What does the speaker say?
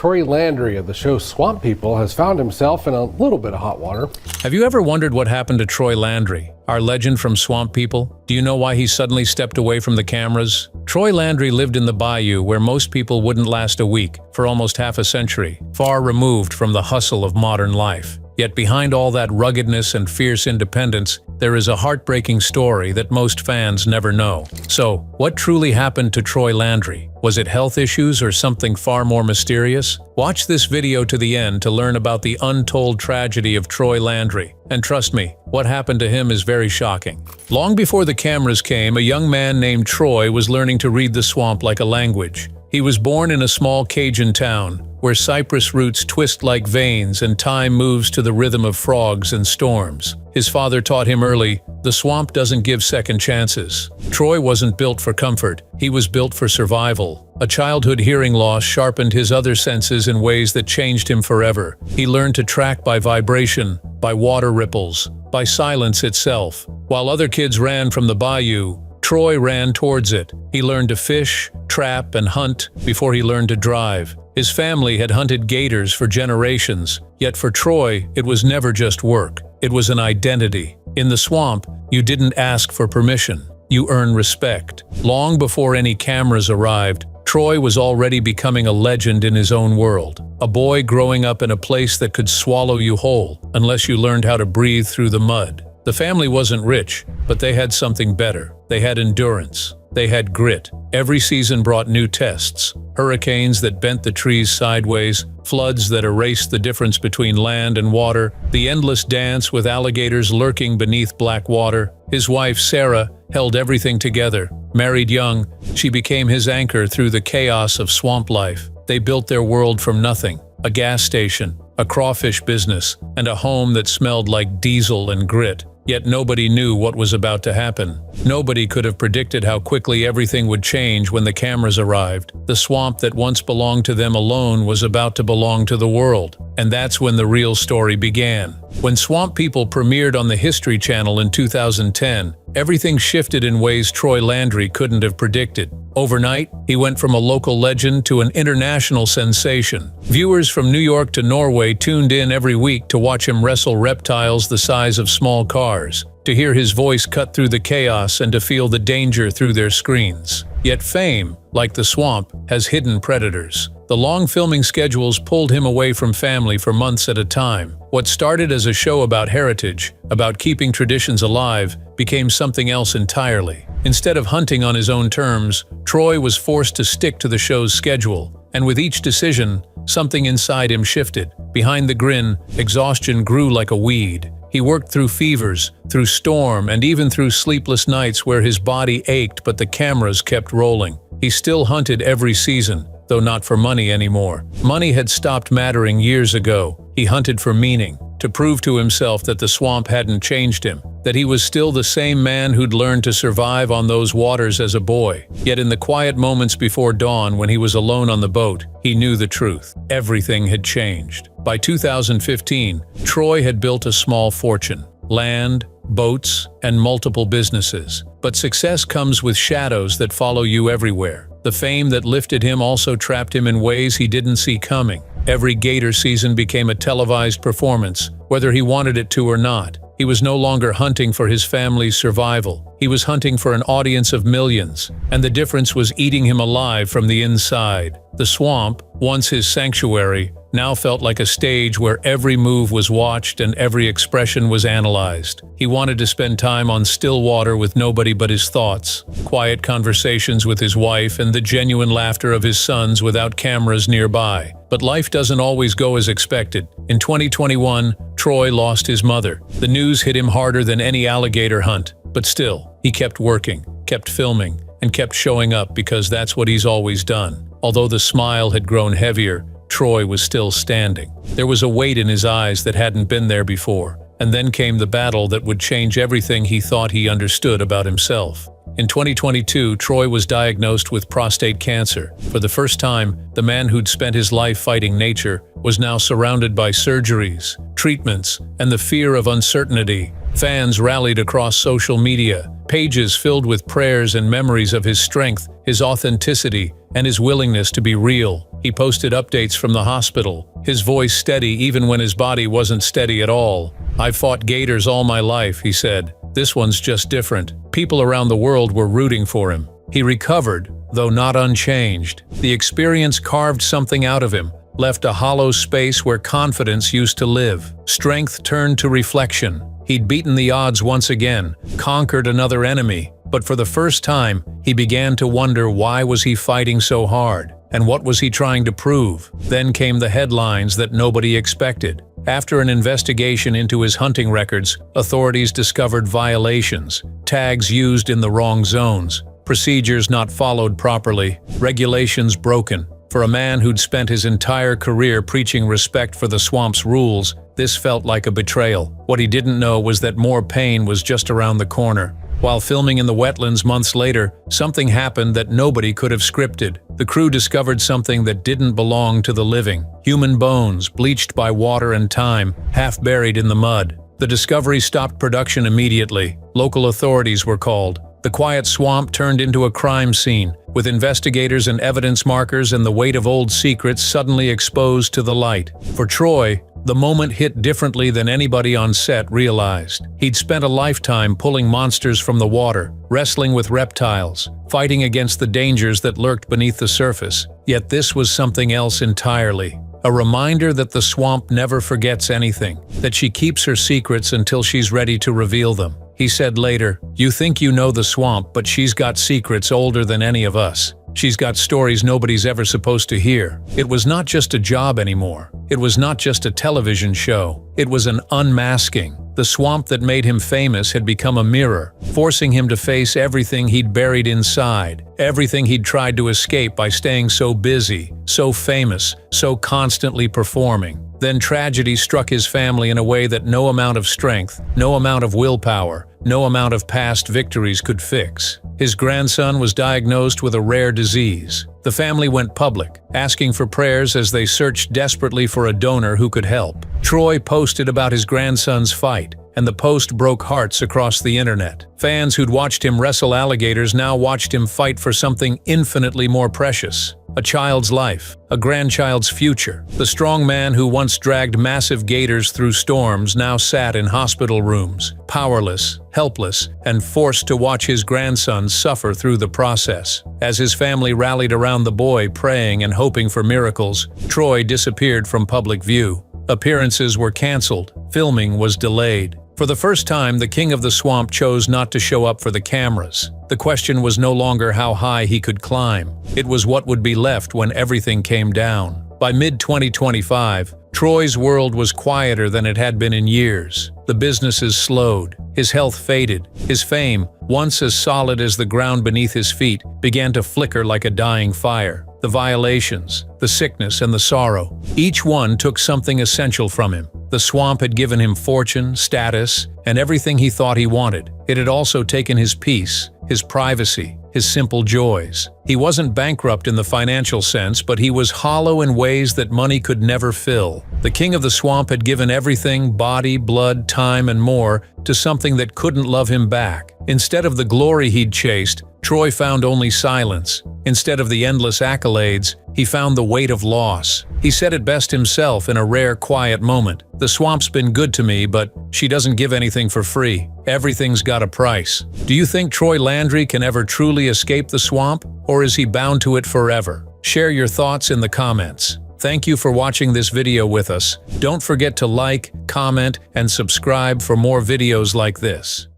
Troy Landry of the show Swamp People has found himself in a little bit of hot water. Have you ever wondered what happened to Troy Landry, our legend from Swamp People? Do you know why he suddenly stepped away from the cameras? Troy Landry lived in the bayou where most people wouldn't last a week for almost half a century, far removed from the hustle of modern life. Yet behind all that ruggedness and fierce independence, there is a heartbreaking story that most fans never know. So, what truly happened to Troy Landry? Was it health issues or something far more mysterious? Watch this video to the end to learn about the untold tragedy of Troy Landry. And trust me, what happened to him is very shocking. Long before the cameras came, a young man named Troy was learning to read the swamp like a language. He was born in a small Cajun town, where cypress roots twist like veins and time moves to the rhythm of frogs and storms. His father taught him early, the swamp doesn't give second chances. Troy wasn't built for comfort, he was built for survival. A childhood hearing loss sharpened his other senses in ways that changed him forever. He learned to track by vibration, by water ripples, by silence itself. While other kids ran from the bayou, Troy ran towards it. He learned to fish, trap, and hunt before he learned to drive. His family had hunted gators for generations, yet for Troy, it was never just work. It was an identity. In the swamp, you didn't ask for permission. You earned respect. Long before any cameras arrived, Troy was already becoming a legend in his own world. A boy growing up in a place that could swallow you whole, unless you learned how to breathe through the mud. The family wasn't rich, but they had something better. They had endurance. They had grit. Every season brought new tests. Hurricanes that bent the trees sideways, floods that erased the difference between land and water, the endless dance with alligators lurking beneath black water. His wife, Sarah, held everything together. Married young, she became his anchor through the chaos of swamp life. They built their world from nothing. A gas station, a crawfish business, and a home that smelled like diesel and grit. Yet nobody knew what was about to happen. Nobody could have predicted how quickly everything would change when the cameras arrived. The swamp that once belonged to them alone was about to belong to the world. And that's when the real story began. When Swamp People premiered on the History Channel in 2010, everything shifted in ways Troy Landry couldn't have predicted. Overnight, he went from a local legend to an international sensation. Viewers from New York to Norway tuned in every week to watch him wrestle reptiles the size of small cars, to hear his voice cut through the chaos and to feel the danger through their screens. Yet fame, like the swamp, has hidden predators. The long filming schedules pulled him away from family for months at a time. What started as a show about heritage, about keeping traditions alive, became something else entirely. Instead of hunting on his own terms, Troy was forced to stick to the show's schedule. And with each decision, something inside him shifted. Behind the grin, exhaustion grew like a weed. He worked through fevers, through storm, and even through sleepless nights where his body ached but the cameras kept rolling. He still hunted every season, though not for money anymore. Money had stopped mattering years ago. He hunted for meaning, to prove to himself that the swamp hadn't changed him, that he was still the same man who'd learned to survive on those waters as a boy. Yet in the quiet moments before dawn when he was alone on the boat, he knew the truth. Everything had changed. By 2015, Troy had built a small fortune. Land, boats, and multiple businesses. But success comes with shadows that follow you everywhere. The fame that lifted him also trapped him in ways he didn't see coming. Every gator season became a televised performance, whether he wanted it to or not. He was no longer hunting for his family's survival. He was hunting for an audience of millions, and the difference was eating him alive from the inside. The swamp, once his sanctuary, now felt like a stage where every move was watched and every expression was analyzed. He wanted to spend time on still water with nobody but his thoughts, quiet conversations with his wife, and the genuine laughter of his sons without cameras nearby. But life doesn't always go as expected. In 2021, Troy lost his mother. The news hit him harder than any alligator hunt. But still, he kept working, kept filming, and kept showing up because that's what he's always done. Although the smile had grown heavier, Troy was still standing. There was a weight in his eyes that hadn't been there before. And then came the battle that would change everything he thought he understood about himself. In 2022, Troy was diagnosed with prostate cancer. For the first time, the man who'd spent his life fighting nature was now surrounded by surgeries, treatments, and the fear of uncertainty. Fans rallied across social media, pages filled with prayers and memories of his strength his authenticity, and his willingness to be real. He posted updates from the hospital, his voice steady even when his body wasn't steady at all. "I've fought gators all my life," he said. "This one's just different." People around the world were rooting for him. He recovered, though not unchanged. The experience carved something out of him, left a hollow space where confidence used to live. Strength turned to reflection. He'd beaten the odds once again, conquered another enemy, but for the first time, he began to wonder why was he fighting so hard, and what was he trying to prove? Then came the headlines that nobody expected. After an investigation into his hunting records, authorities discovered violations, tags used in the wrong zones, procedures not followed properly, regulations broken. For a man who'd spent his entire career preaching respect for the swamp's rules, this felt like a betrayal. What he didn't know was that more pain was just around the corner. While filming in the wetlands months later, something happened that nobody could have scripted. The crew discovered something that didn't belong to the living. Human bones, bleached by water and time, half buried in the mud. The discovery stopped production immediately. Local authorities were called. The quiet swamp turned into a crime scene, with investigators and evidence markers and the weight of old secrets suddenly exposed to the light. For Troy, the moment hit differently than anybody on set realized. He'd spent a lifetime pulling monsters from the water, wrestling with reptiles, fighting against the dangers that lurked beneath the surface. Yet this was something else entirely. A reminder that the swamp never forgets anything, that she keeps her secrets until she's ready to reveal them. He said later, "You think you know the swamp, but she's got secrets older than any of us. She's got stories nobody's ever supposed to hear." It was not just a job anymore. It was not just a television show. It was an unmasking. The swamp that made him famous had become a mirror, forcing him to face everything he'd buried inside, everything he'd tried to escape by staying so busy, so famous, so constantly performing. Then tragedy struck his family in a way that no amount of strength, no amount of willpower, no amount of past victories could fix. His grandson was diagnosed with a rare disease. The family went public, asking for prayers as they searched desperately for a donor who could help. Troy posted about his grandson's fight, and the post broke hearts across the internet. Fans who'd watched him wrestle alligators now watched him fight for something infinitely more precious. A child's life, a grandchild's future. The strong man who once dragged massive gators through storms now sat in hospital rooms, powerless, helpless, and forced to watch his grandson suffer through the process. As his family rallied around the boy, praying and hoping for miracles, Troy disappeared from public view. Appearances were canceled, filming was delayed. For the first time, the king of the swamp chose not to show up for the cameras. The question was no longer how high he could climb. It was what would be left when everything came down. By mid-2025, Troy's world was quieter than it had been in years. The businesses slowed, his health faded, his fame, once as solid as the ground beneath his feet, began to flicker like a dying fire. The violations, the sickness, and the sorrow, each one took something essential from him. The swamp had given him fortune, status, and everything he thought he wanted. It had also taken his peace, his privacy, his simple joys. He wasn't bankrupt in the financial sense, but he was hollow in ways that money could never fill. The king of the swamp had given everything, body, blood, time, and more, to something that couldn't love him back. Instead of the glory he'd chased, Troy found only silence. Instead of the endless accolades, he found the weight of loss. He said it best himself in a rare, quiet moment. "The swamp's been good to me, but she doesn't give anything for free. Everything's got a price." Do you think Troy Landry can ever truly escape the swamp, or is he bound to it forever? Share your thoughts in the comments. Thank you for watching this video with us. Don't forget to like, comment, and subscribe for more videos like this.